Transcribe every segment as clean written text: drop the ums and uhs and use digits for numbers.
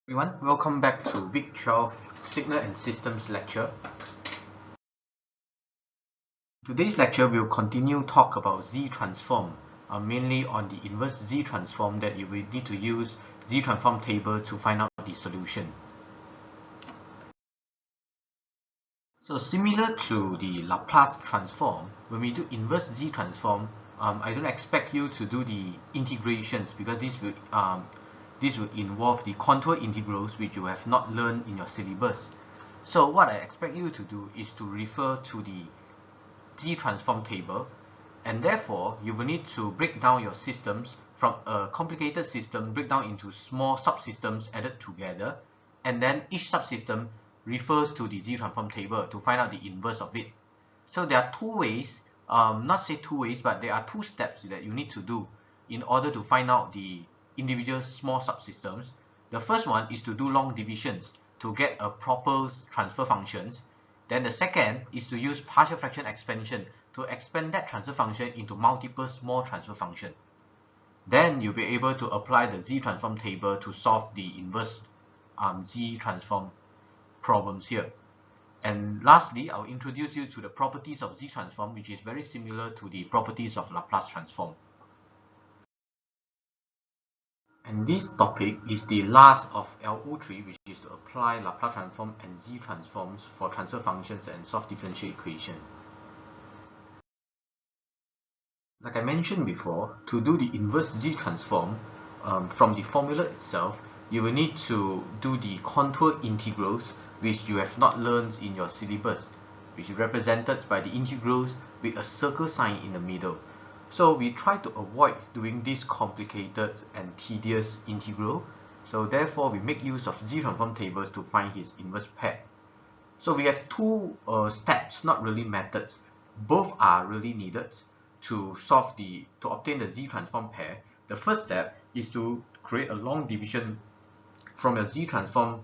Everyone, welcome back to week 12 Signal and Systems lecture. Today's lecture will continue talk about Z transform, mainly on the inverse Z transform that you will need to use Z transform table to find out the solution. So similar to the Laplace transform, when we do inverse Z transform, I don't expect you to do the integrations because this will involve the contour integrals which you have not learned in your syllabus. So what I expect you to do is to refer to the Z transform table, and therefore you will need to break down your systems from a complicated system, break down into small subsystems added together, and then each subsystem refers to the Z transform table to find out the inverse of it. So there are two ways, not say two ways, but there are two steps that you need to do in order to find out the individual small subsystems. The first one is to do long divisions to get a proper transfer functions. Then the second is to use partial fraction expansion to expand that transfer function into multiple small transfer function. Then you'll be able to apply the Z transform table to solve the inverse Z transform problems here. And lastly, I'll introduce you to the properties of Z transform, which is very similar to the properties of Laplace transform. And this topic is the last of LO3, which is to apply Laplace transform and Z transforms for transfer functions and solve differential equation. Like I mentioned before, to do the inverse Z transform, from the formula itself, you will need to do the contour integrals, which you have not learned in your syllabus, which is represented by the integrals with a circle sign in the middle. So we try to avoid doing this complicated and tedious integral. So therefore, we make use of Z transform tables to find his inverse pair. So we have two steps, not really methods. Both are really needed to obtain the Z transform pair. The first step is to create a long division from your Z transform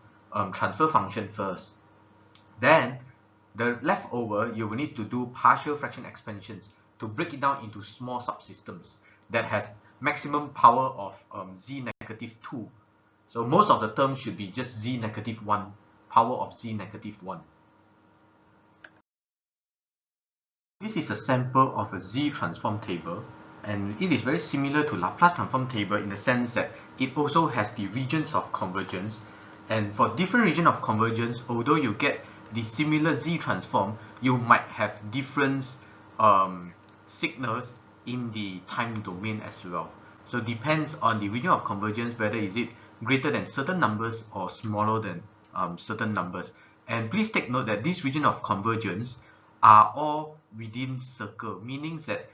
transfer function first. Then the leftover, you will need to do partial fraction expansions to break it down into small subsystems that has maximum power of Z negative 2. So most of the terms should be just Z negative 1, power of Z negative 1. This is a sample of a Z transform table, and it is very similar to Laplace transform table in the sense that it also has the regions of convergence. And for different region of convergence, although you get the similar Z transform, you might have different signals in the time domain as well. So it depends on the region of convergence, whether is it greater than certain numbers or smaller than certain numbers. And please take note that this region of convergence are all within circle, meaning that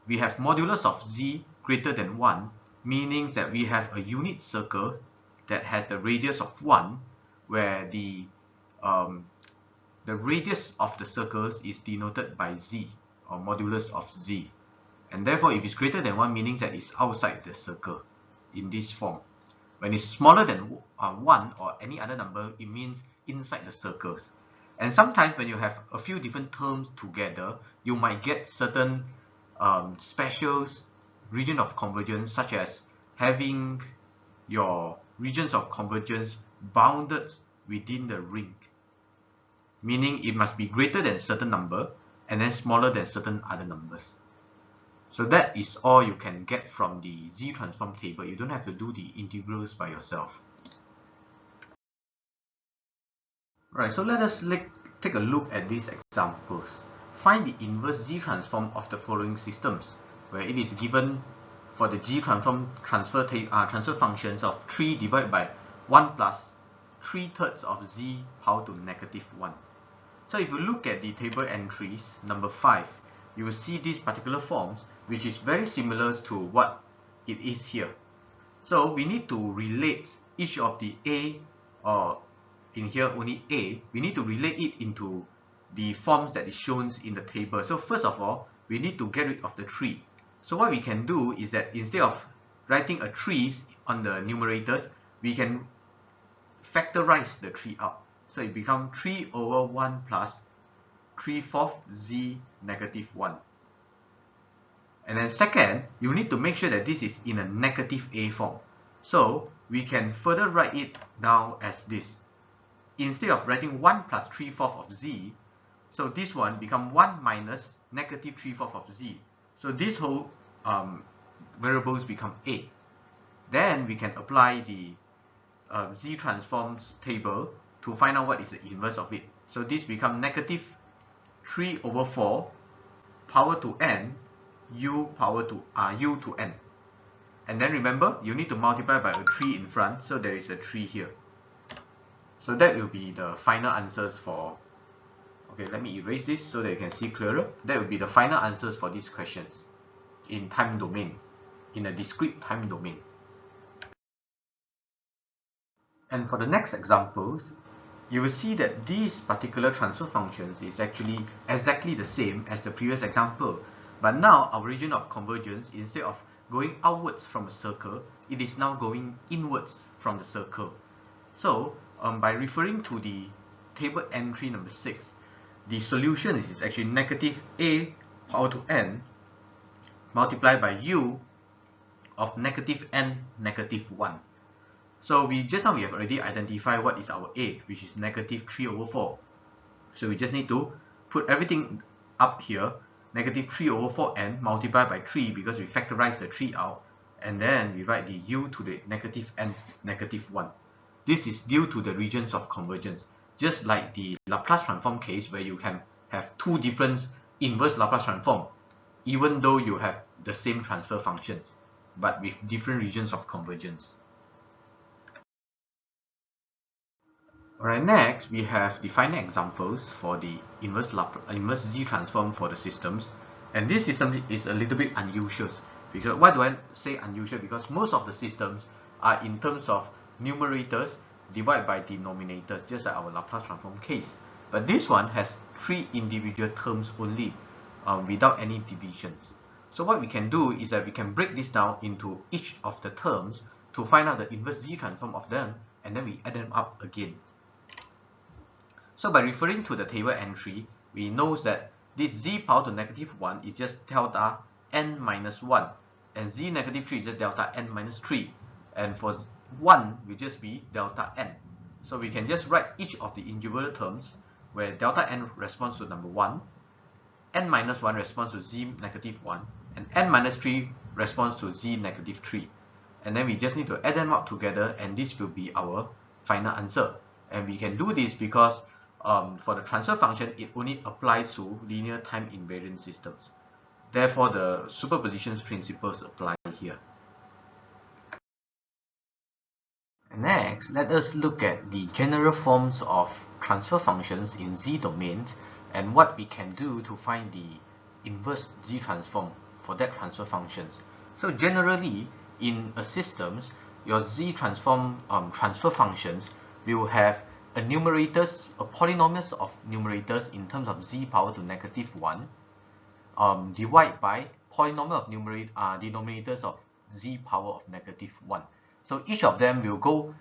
we have modulus of Z greater than 1, meaning that we have a unit circle that has the radius of 1, where the radius of the circles is denoted by Z, or modulus of Z. And therefore, if it's greater than 1, meaning that it's outside the circle in this form. When it's smaller than 1 or any other number, it means inside the circles. And sometimes when you have a few different terms together, you might get certain special region of convergence, such as having your regions of convergence bounded within the ring, meaning it must be greater than certain number and then smaller than certain other numbers. So that is all you can get from the Z transform table. You don't have to do the integrals by yourself. Right, so let us take a look at these examples. Find the inverse Z transform of the following systems, where it is given for the Z transform transfer functions of 3 divided by 1 plus 3/3 of Z power to negative 1. So if you look at the table entries, number 5, you will see these particular forms, which is very similar to what it is here. So we need to relate each of the A, or in here only A, we need to relate it into the forms that is shown in the table. So first of all, we need to get rid of the 3. So what we can do is that instead of writing a 3 on the numerators, we can factorize the 3 out. So it becomes 3 over 1 plus 3/4 Z negative 1. And then second, you need to make sure that this is in a negative A form. So we can further write it down as this. Instead of writing 1 plus 3/4 of z, so this one become 1 minus negative 3/4 of z. So this whole variables become a. Then we can apply the z transforms table to find out what is the inverse of it. So this become negative 3/4 power to n u power to u to n. And then remember, you need to multiply by a 3 in front, so there is a 3 here. So that will be the final answers for, okay, let me erase this so that you can see clearer. That will be the final answers for these questions in time domain, in a discrete time domain. And for the next examples, you will see that these particular transfer functions is actually exactly the same as the previous example. But now our region of convergence, instead of going outwards from a circle, it is now going inwards from the circle. So by referring to the table entry number 6, the solution is actually negative a power to n multiplied by u of negative n negative 1. So just now we have already identified what is our a, which is negative 3/4. So we just need to put everything up here, negative 3/4n multiplied by 3 because we factorize the 3 out, and then we write the u to the negative n negative 1. This is due to the regions of convergence, just like the Laplace transform case where you can have two different inverse Laplace transform, even though you have the same transfer functions, but with different regions of convergence. Alright, next we have the final examples for the inverse Z transform for the systems. And this system is a little bit unusual. Because why do I say unusual? Because most of the systems are in terms of numerators divided by denominators, just like our Laplace transform case. But this one has 3 individual terms only, without any divisions. So what we can do is that we can break this down into each of the terms to find out the inverse Z transform of them, and then we add them up again. So by referring to the table entry, we know that this z power to negative 1 is just delta n minus 1, and z negative 3 is just delta n minus 3, and for 1 will just be delta n. So we can just write each of the individual terms where delta n responds to number 1, n minus 1 responds to z negative 1, and n minus 3 responds to z negative 3. And then we just need to add them up together, and this will be our final answer. And we can do this because for the transfer function, it only applies to linear time invariant systems. Therefore, the superposition principles apply here. Next, let us look at the general forms of transfer functions in Z domain and what we can do to find the inverse Z transform for that transfer functions. So generally, in a systems, your Z transform transfer functions will have a polynomials of numerators in terms of z power to negative 1 divided by polynomial of denominators of z power of negative 1. So each of them will go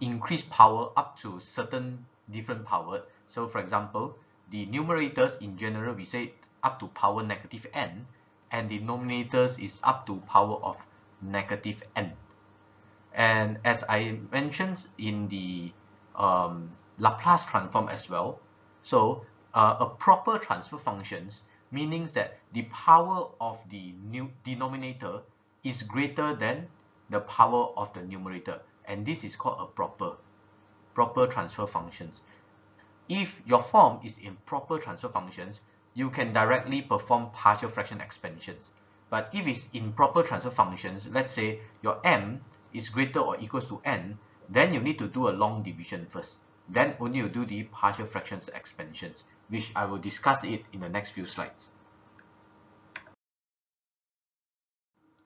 increase power up to certain different power. So for example, the numerators in general we say up to power negative n, and the denominators is up to power of negative n. And as I mentioned in the Laplace transform as well, so a proper transfer functions meaning that the power of the denominator is greater than the power of the numerator, and this is called a proper transfer functions. If your form is in proper transfer functions, you can directly perform partial fraction expansions. But if it's improper transfer functions, let's say your m is greater or equals to n, then you need to do a long division first. Then only you do the partial fractions expansions, which I will discuss it in the next few slides.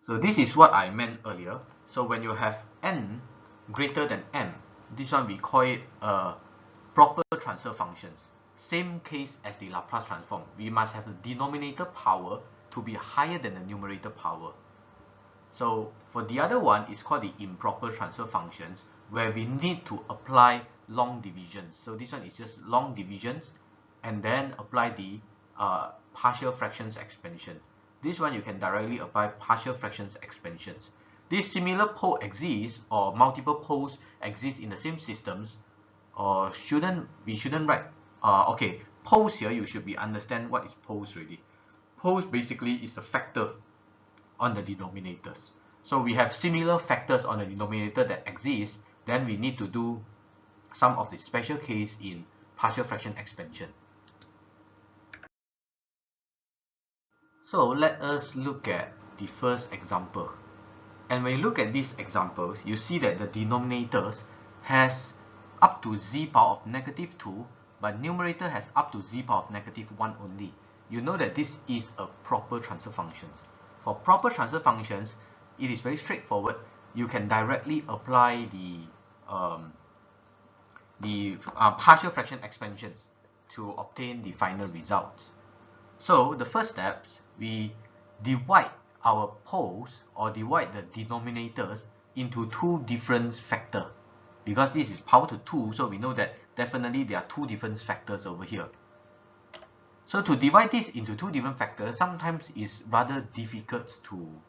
So this is what I meant earlier. So when you have n greater than m, this one we call it proper transfer functions. Same case as the Laplace transform. We must have the denominator power to be higher than the numerator power. So for the other one, it's called the improper transfer functions, where we need to apply long divisions. So this one is just long divisions and then apply the partial fractions expansion. This one you can directly apply partial fractions expansions. this similar pole exists or multiple poles exist in the same systems, or we shouldn't write okay, poles here, you should be understand what is poles already. Poles basically is a factor on the denominators. So we have similar factors on the denominator that exist, then we need to do some of the special case in partial fraction expansion. So let us look at the first example. And when you look at these examples, you see that the denominators has up to z power of -2, but numerator has up to z power of -1 only. You know that this is a proper transfer function. For proper transfer functions, it is very straightforward. You can directly apply the partial fraction expansions to obtain the final results. So the first step, we divide our poles or divide the denominators into two different factors. Because this is power to 2, so we know that definitely there are two different factors over here. So to divide this into two different factors, sometimes is rather difficult to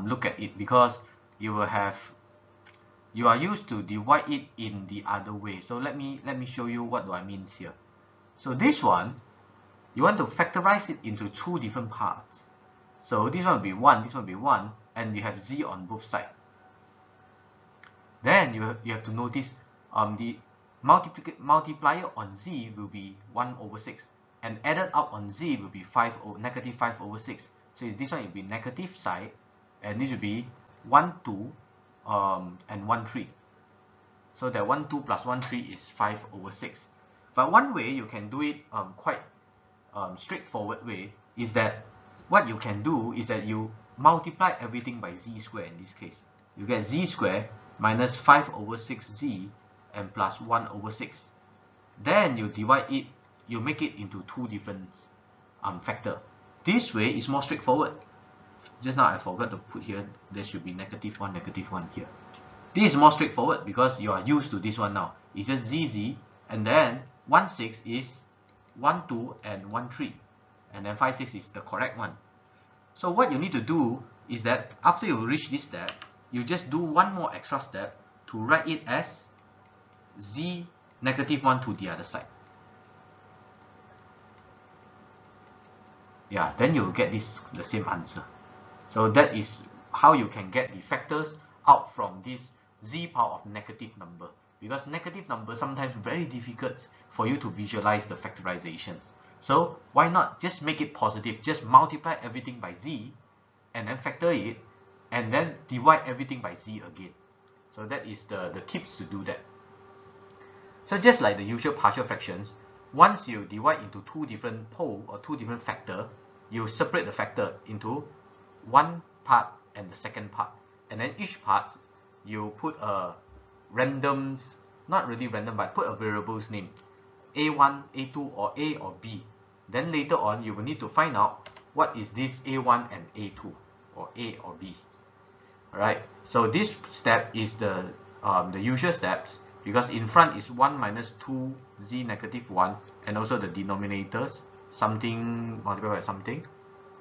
look at it, because you are used to divide it in the other way. So let me show you what do I mean here. So this one, you want to factorize it into two different parts. So this one will be 1, this one will be 1, and you have z on both sides. Then you have to notice the multiplier on z will be 1/6, and added up on z will be -5/6. So this one will be negative side, and this will be 1, 2, and 1, 3. So that 1, 2 plus 1, 3 is 5/6. But one way you can do it quite straightforward way is that what you can do is that you multiply everything by z squared. In this case, you get z squared minus 5/6z and plus 1/6. Then you divide it, you make it into two different factor. This way is more straightforward. Just now I forgot to put here, there should be -1 here. This is more straightforward because you are used to this one now. It's just zz, and then 1, 6 is 1, 2 and 1, 3, and then 5, 6 is the correct one. So what you need to do is that after you reach this step, you just do one more extra step to write it as z -1 to the other side. Yeah, then you'll get the same answer. So that is how you can get the factors out from this z power of negative number. Because negative number sometimes very difficult for you to visualize the factorizations. So why not just make it positive? Just multiply everything by z and then factor it, and then divide everything by z again. So that is the tips to do that. So just like the usual partial fractions, once you divide into two different pole or two different factor, you separate the factor into one part and the second part, and then each part you put a randoms, not really random, but put a variable's name, a1, a2, or a or b. Then later on you will need to find out what is this a1 and a2, or a or b. Alright, so this step is the usual steps, because in front is 1 minus 2z -1, and also the denominators, something multiplied by something,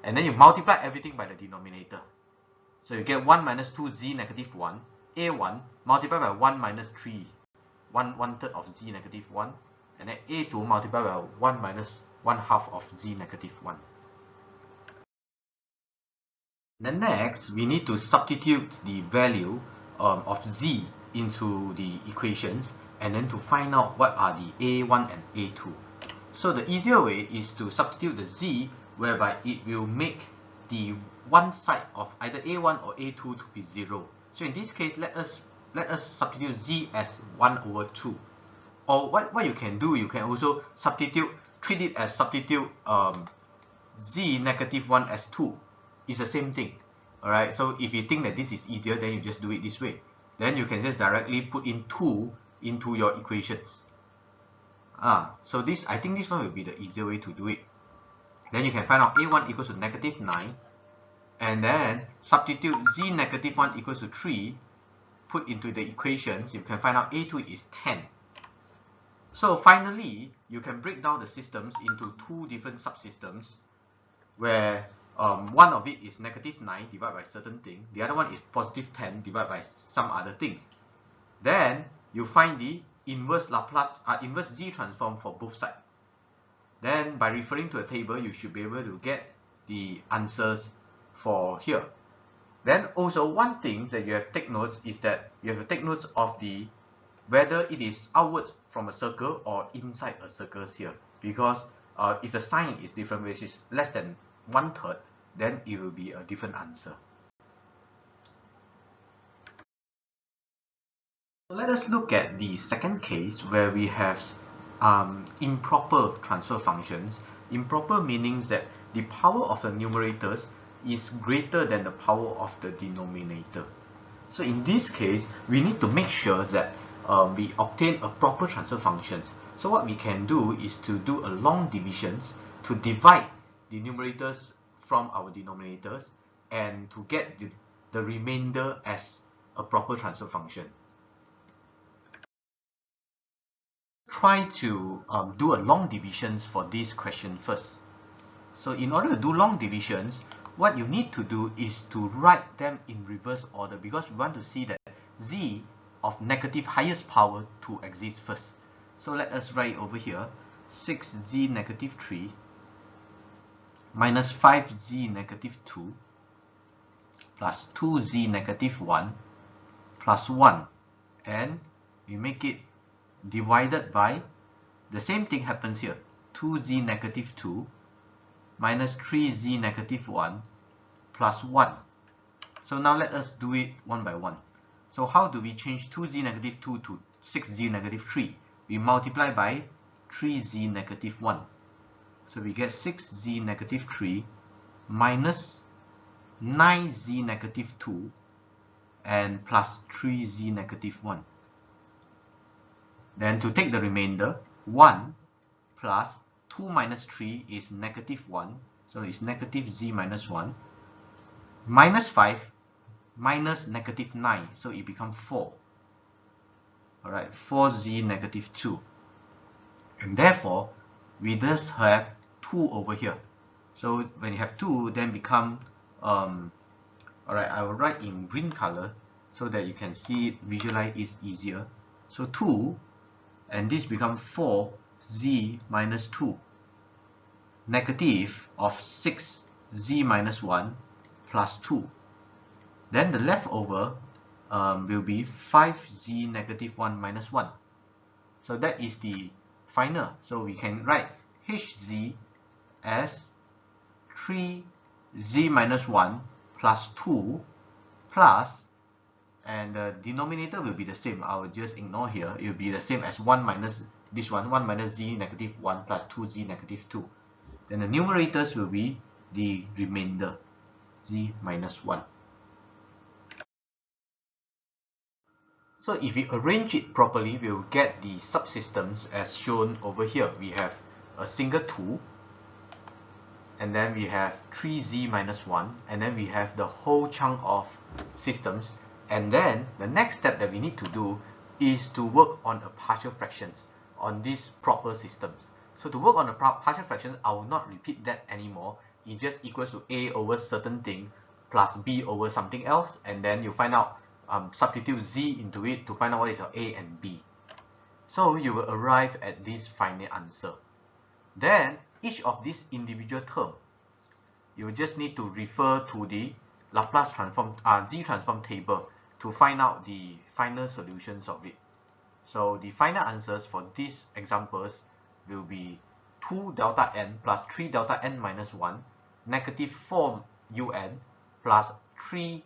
and then you multiply everything by the denominator. So you get 1 minus 2z -1, a1 multiplied by 1 minus 3, 1/3 of z -1, and then a2 multiplied by 1 minus 1/2 of z -1. Then next, we need to substitute the value of z into the equations, and then to find out what are the a1 and a2. So the easier way is to substitute the z, whereby it will make the one side of either a1 or a2 to be 0. So in this case, let us substitute z as 1/2. Or what you can do, you can also treat it as substitute z -1 as 2. It's the same thing. Alright, so if you think that this is easier, then you just do it this way. Then you can just directly put in 2 into your equations. So I think this one will be the easier way to do it. Then you can find out a1 equals to -9, and then substitute z -1 equals to 3, put into the equations, you can find out a2 is 10. So finally, you can break down the systems into two different subsystems, where one of it is negative 9 divided by certain thing, the other one is positive 10 divided by some other things. Then you find the inverse inverse Z transform for both sides. Then by referring to a table, you should be able to get the answers for here. Then also one thing that you have to take notes is that you have to take notes of the whether it is outwards from a circle or inside a circle here, because if the sign is different, which is less than 1/3, then it will be a different answer. So let us look at the second case where we have improper transfer functions. Improper means that the power of the numerators is greater than the power of the denominator. So in this case, we need to make sure that we obtain a proper transfer functions. So what we can do is to do a long divisions to divide the numerators from our denominators and to get the remainder as a proper transfer function. Try to do a long divisions for this question first. So in order to do long divisions, what you need to do is to write them in reverse order, because we want to see that Z of negative highest power to exist first. So let us write over here 6Z negative 3 minus 5Z negative 2 plus 2Z negative 1 plus 1, and we make it divided by the same thing happens here, 2Z negative 2 minus 3Z negative 1 plus 1. So now let us do it one by one. So how do we change 2Z negative 2 to 6Z negative 3? We multiply by 3Z negative 1. So we get 6Z negative 3 minus 9Z negative 2 and plus 3Z negative 1. Then to take the remainder, 1 plus 2 minus 3 is negative 1. So it's negative Z minus 1. Minus 5 minus negative 9. So it becomes 4. Alright, 4Z negative 2. And therefore, we just have 2 over here. So when you have 2, then become, alright, I will write in green color so that you can see it, visualize it easier. So 2, and this becomes 4Z minus 2. Negative of 6Z minus 1 plus 2. Then the leftover will be 5Z negative 1 minus 1. So that is the final. So we can write HZ as 3Z minus 1 plus 2 plus, and the denominator will be the same. I will just ignore here. It will be the same as 1 minus this one, 1 minus Z negative 1 plus 2Z negative 2. Then the numerators will be the remainder, Z minus 1. So if we arrange it properly, we will get the subsystems as shown over here. We have a single 2, and then we have 3Z minus 1, and then we have the whole chunk of systems. And then the next step that we need to do is to work on a partial fractions on these proper systems. So to work on a partial fraction, I will not repeat that anymore. It just equals to A over certain thing plus B over something else, and then you find out, substitute Z into it to find out what is your A and B. So you will arrive at this final answer. Then each of these individual terms, you just need to refer to the Laplace transform, Z transform table to find out the final solutions of it. So the final answers for these examples will be 2 delta n plus 3 delta n minus 1, negative 4 un plus 3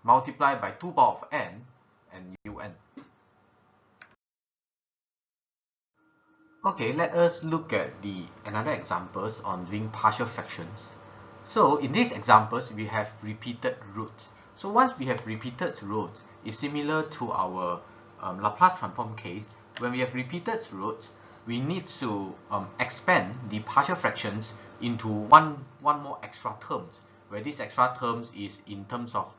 multiplied by 2 power of n and un. Okay, let us look at another examples on doing partial fractions. So in these examples, we have repeated roots. So once we have repeated roots, it's similar to our Laplace transform case. When we have repeated roots, we need to expand the partial fractions into one more extra terms, where this extra terms is in terms of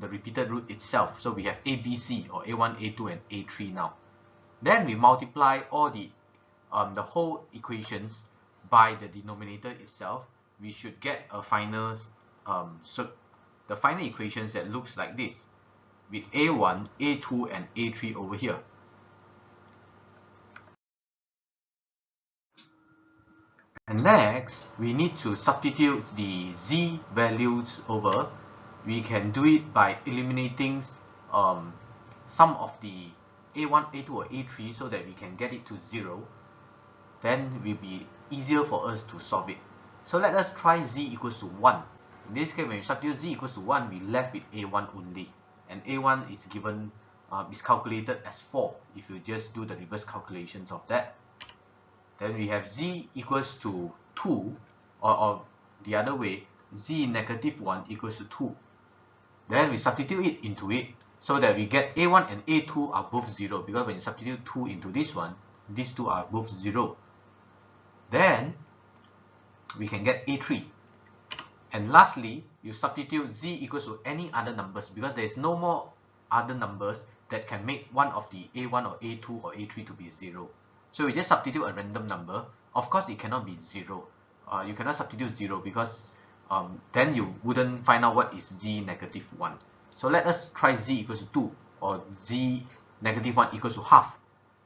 the repeated root itself. So we have ABC or A1, A2, and A3 now. Then we multiply all the whole equations by the denominator itself, we should get a final so the final equations that looks like this, with A1, A2 and A3 over here. And next, we need to substitute the z values over. We can do it by eliminating some of the A1, A2 or A3 so that we can get it to 0. Then it will be easier for us to solve it. So let us try z equals to 1. In this case, when we substitute z equals to 1, we left with A1 only. And A1 is given, is calculated as 4 if you just do the reverse calculations of that. Then we have z equals to 2, or the other way, z negative 1 equals to 2. Then we substitute it into it so that we get A1 and A2 are both 0, because when you substitute 2 into this one, these two are both 0. Then we can get A3. And lastly, you substitute z equals to any other numbers, because there is no more other numbers that can make one of the A1 or A2 or A3 to be 0. So we just substitute a random number. Of course, it cannot be 0. You cannot substitute 0 because then you wouldn't find out what is z negative 1. So let us try z equals to 2 or z negative 1 equals to half.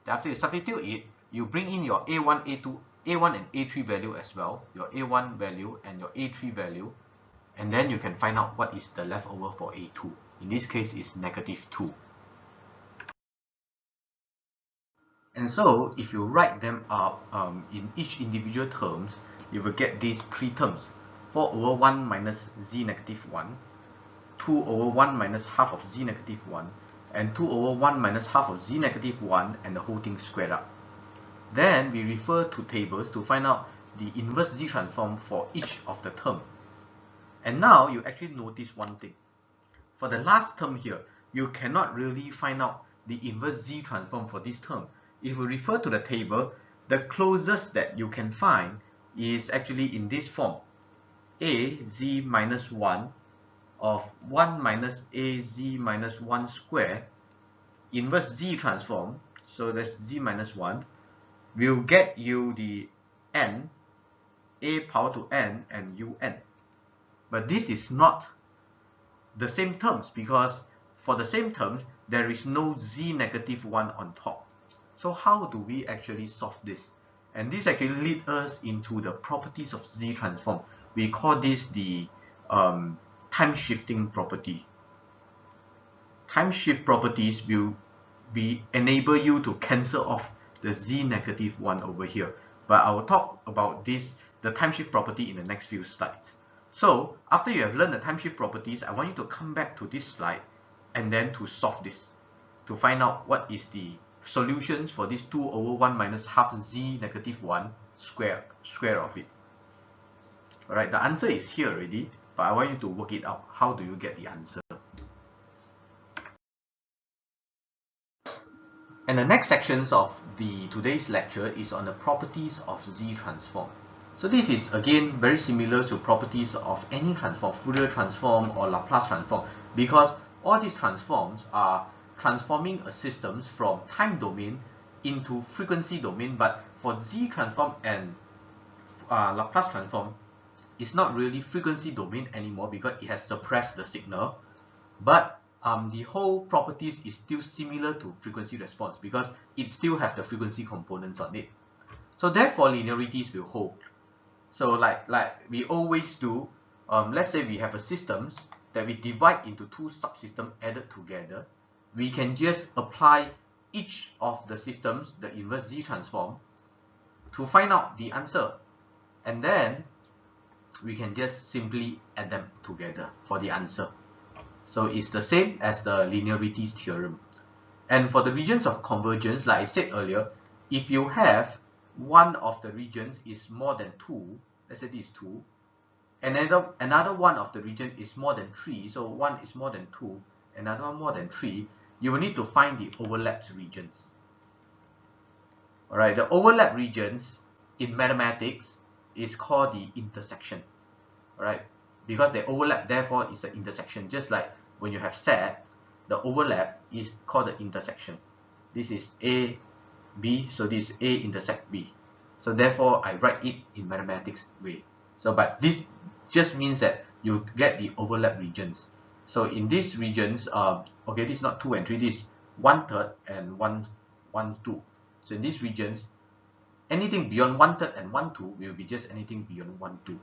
Then after you substitute it, you bring in your A1, A2, A1 and A3 value as well, your A1 value and your A3 value, and then you can find out what is the leftover for A2. In this case, it's negative 2. And so, if you write them up in each individual terms, you will get these three terms: 4 over 1 minus z negative 1, 2 over 1 minus half of z negative 1, and 2 over 1 minus half of z negative 1, and the whole thing squared up. Then we refer to tables to find out the inverse z transform for each of the term. And now you actually notice one thing. For the last term here, you cannot really find out the inverse z transform for this term. If you refer to the table, the closest that you can find is actually in this form: a z minus 1 of 1 minus a z minus 1 square inverse z transform, so that's z minus 1, will get you the n, a power to n and un. But this is not the same terms, because for the same terms, there is no z negative 1 on top. So how do we actually solve this? And this actually leads us into the properties of z transform. We call this the time shifting property. Time shift properties will enable you to cancel off the z negative 1 over here. But I will talk about this, the time shift property, in the next few slides. So after you have learned the time shift properties, I want you to come back to this slide and then to solve this, to find out what is the solutions for this 2 over 1 minus half z negative 1 square of it. Alright, the answer is here already, but I want you to work it out. How do you get the answer? And the next sections of today's lecture is on the properties of z transform. So this is again very similar to properties of any transform, Fourier transform or Laplace transform, because all these transforms are transforming a system from time domain into frequency domain. But for z transform and Laplace transform, it's not really frequency domain anymore because it has suppressed the signal. But the whole properties is still similar to frequency response because it still has the frequency components on it. So therefore, linearities will hold. So like we always do, let's say we have a systems that we divide into two subsystems added together. We can just apply each of the systems, the inverse z transform, to find out the answer. And then we can just simply add them together for the answer. So it's the same as the linearities theorem. And for the regions of convergence, like I said earlier, if you have one of the regions is more than 2, let's say this is 2, another one of the region is more than 3, so one is more than 2, another one more than 3, you will need to find the overlapped regions. Alright, the overlap regions in mathematics is called the intersection. Alright, because they overlap, therefore it's the intersection. Just like when you have sets, the overlap is called the intersection. This is A, B, so this is A intersect B. So therefore I write it in mathematics way. So but this just means that you get the overlap regions. So in these regions, okay, this is not 2 and 3, this is 1/3 and 1/2. So in these regions, anything beyond 1/3 and 1/2 will be just anything beyond 1/2.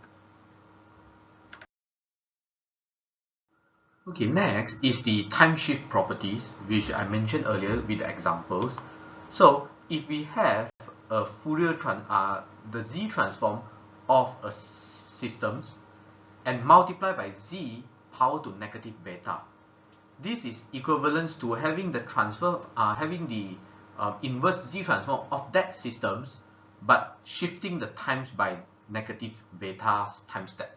Okay, next is the time shift properties, which I mentioned earlier with the examples. So if we have a the Z transform of a systems and multiply by Z power to negative beta, this is equivalent to having the inverse Z transform of that systems, but shifting the times by negative beta time step.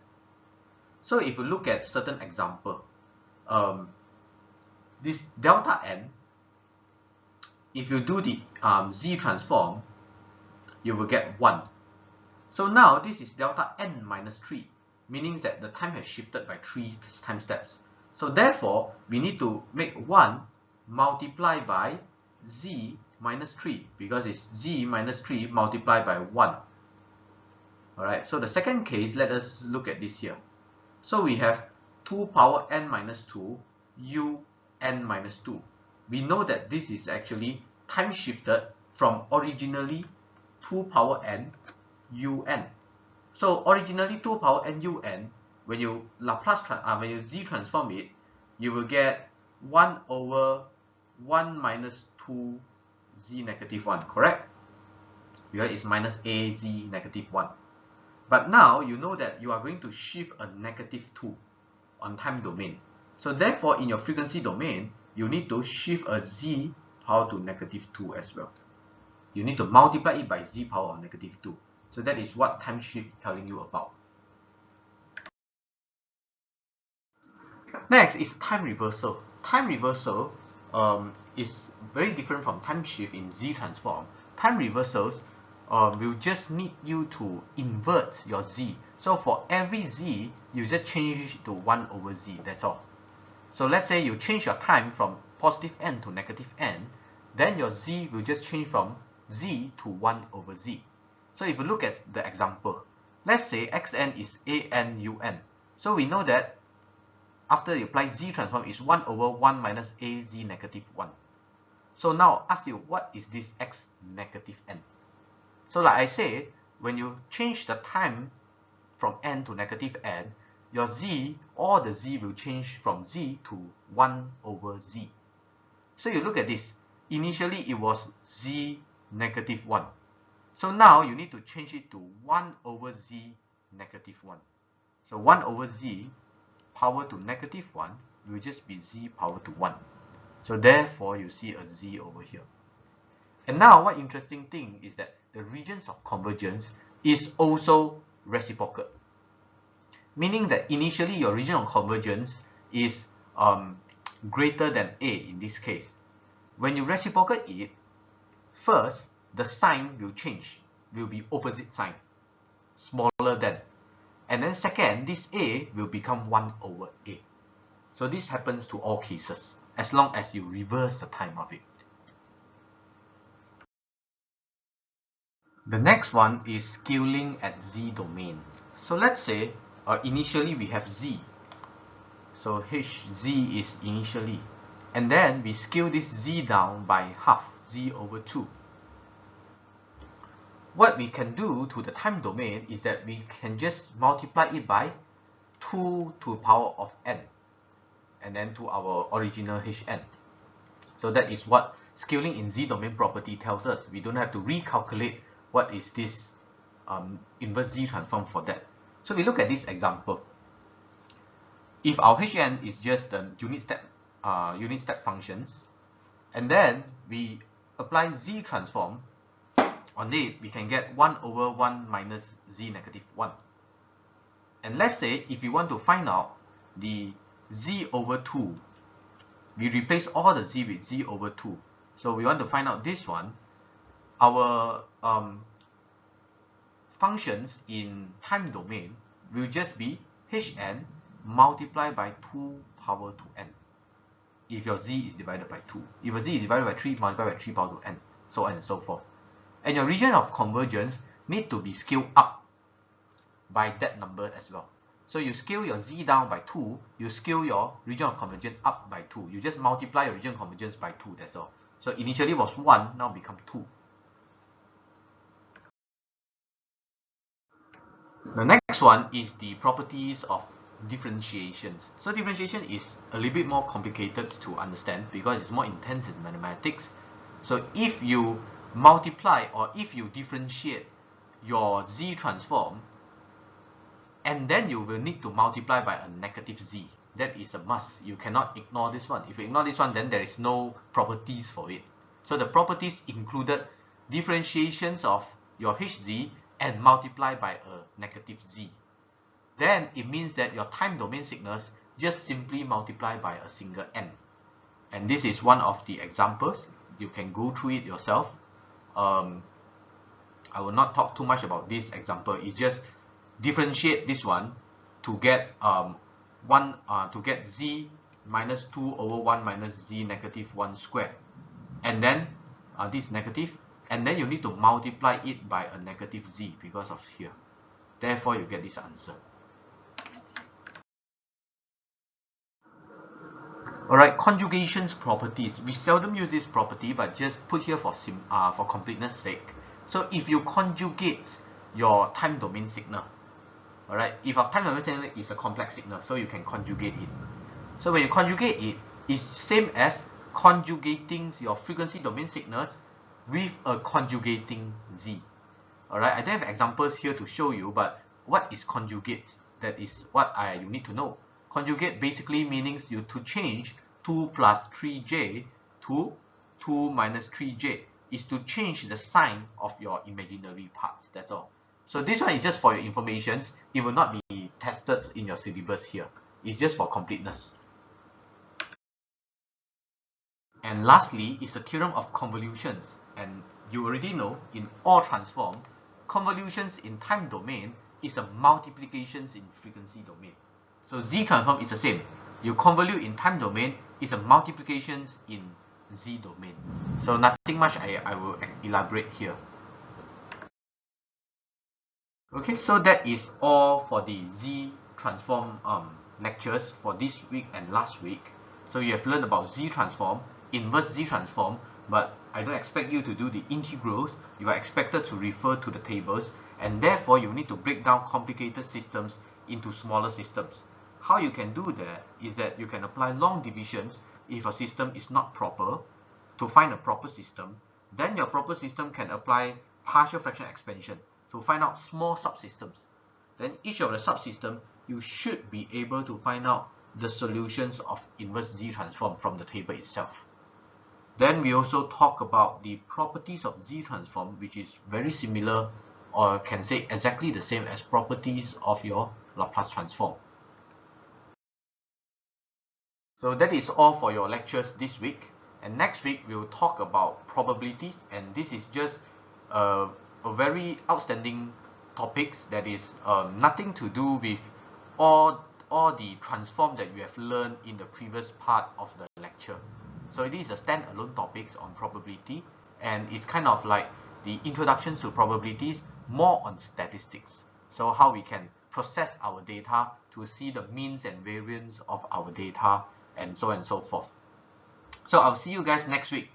So if you look at certain example, this delta n, if you do the Z transform, you will get 1. So now this is delta n minus 3, meaning that the time has shifted by 3 time steps. So therefore, we need to make 1 multiplied by Z minus 3, because it's Z minus 3 multiplied by 1. Alright, so the second case, let us look at this here. So we have 2 power n minus 2 un minus 2. We know that this is actually time shifted from originally 2 power n un. So originally 2 power n un, when you when you Z transform it, you will get 1 over 1 minus 2 Z negative 1, correct? Because it's minus a Z negative 1. But now you know that you are going to shift a negative 2 on time domain. So therefore, in your frequency domain, you need to shift a Z power to negative 2 as well. You need to multiply it by Z power of negative 2. So that is what time shift is telling you about. Next is time reversal. Time reversal is very different from time shift in Z transform. Time reversals will just need you to invert your Z. So for every Z, you just change it to 1 over Z, that's all. So let's say you change your time from positive n to negative n, then your Z will just change from Z to 1 over Z. So if you look at the example, let's say xn is an un. So we know that after you apply Z transform is 1 over 1 minus a Z negative 1. So now ask you, what is this x negative n? So like I say, when you change the time from n to negative n, your Z, all the Z will change from Z to 1 over Z. So you look at this. Initially it was Z negative 1. So now you need to change it to 1 over Z negative 1. So 1 over Z power to negative 1 will just be Z power to 1. So therefore you see a Z over here. And now what interesting thing is that the regions of convergence is also reciprocal. Meaning that initially your region of convergence is greater than A in this case. When you reciprocate it, first the sign will change, will be opposite sign, smaller than. And then second, this A will become 1 over A. So this happens to all cases, as long as you reverse the time of it. The next one is scaling at Z domain. So let's say initially we have Z. So Hz is initially. And then we scale this Z down by half, Z over 2. What we can do to the time domain is that we can just multiply it by 2 to the power of n. And then to our original Hn. So that is what scaling in Z domain property tells us. We don't have to recalculate what is this inverse Z transform for that. So we look at this example. If our Hn is just the unit step functions, and then we apply Z transform on it, we can get 1 over 1 minus Z negative 1. And let's say if we want to find out the Z over 2, we replace all the Z with Z over 2. So we want to find out this one. Our functions in time domain will just be Hn multiplied by 2 power to n. If your Z is divided by 2. If your Z is divided by 3, multiply by 3 power to n, so on and so forth. And your region of convergence need to be scaled up. by that number as well. So you scale your z down by 2, you scale your region of convergence up by 2. You just multiply your region of convergence by 2, that's all. So initially was 1, now become 2. The next one is the properties of differentiations. So differentiation is a little bit more complicated to understand because it's more intense in mathematics. So if you multiply or if you differentiate your z transform, and then you will need to multiply by a negative z. That is a must. You cannot ignore this one. If you ignore this one, then there is no properties for it. So the properties included differentiations of your hz and multiply by a negative z. Then it means that your time domain signals just simply multiply by a single n. And this is one of the examples. You can go through it yourself. I will not talk too much about this example. It's just differentiate this one to get z minus 2 over 1 minus z negative 1 squared, and then this negative, and then you need to multiply it by a negative z because of here. Therefore, you get this answer. Alright, conjugations properties. We seldom use this property, but just put here for completeness sake. So if you conjugate your time domain signal, alright, if our time domain signal is a complex signal, so you can conjugate it. So when you conjugate it, it's same as conjugating your frequency domain signals with a conjugating z. Alright, I don't have examples here to show you, but what is conjugate? That is what you need to know. Conjugate basically means you to change 2 plus 3j to 2 minus 3j. Is to change the sign of your imaginary parts. That's all. So this one is just for your information. It will not be tested in your syllabus here. It's just for completeness. And lastly is the theorem of convolutions. And you already know in all transform, convolutions in time domain is a multiplications in frequency domain. So z transform is the same. You convolute in time domain is a multiplications in z domain. So nothing much I will elaborate here. Okay, so that is all for the z transform lectures for this week and last week. So you have learned about z transform, inverse z transform, but I don't expect you to do the integrals. You are expected to refer to the tables, and therefore you need to break down complicated systems into smaller systems. How you can do that is that you can apply long divisions if a system is not proper to find a proper system. Then your proper system can apply partial fraction expansion to find out small subsystems. Then each of the subsystem, you should be able to find out the solutions of inverse z transform from the table itself. Then we also talk about the properties of z transform, which is very similar, or can say exactly the same as properties of your Laplace transform. So that is all for your lectures this week, and next week we'll talk about probabilities, and this is just a very outstanding topics that is nothing to do with all the transform that you have learned in the previous part of the lecture. So it is a standalone topics on probability, and it's kind of like the introductions to probabilities, more on statistics. So how we can process our data to see the means and variance of our data, and so on and so forth. So I'll see you guys next week.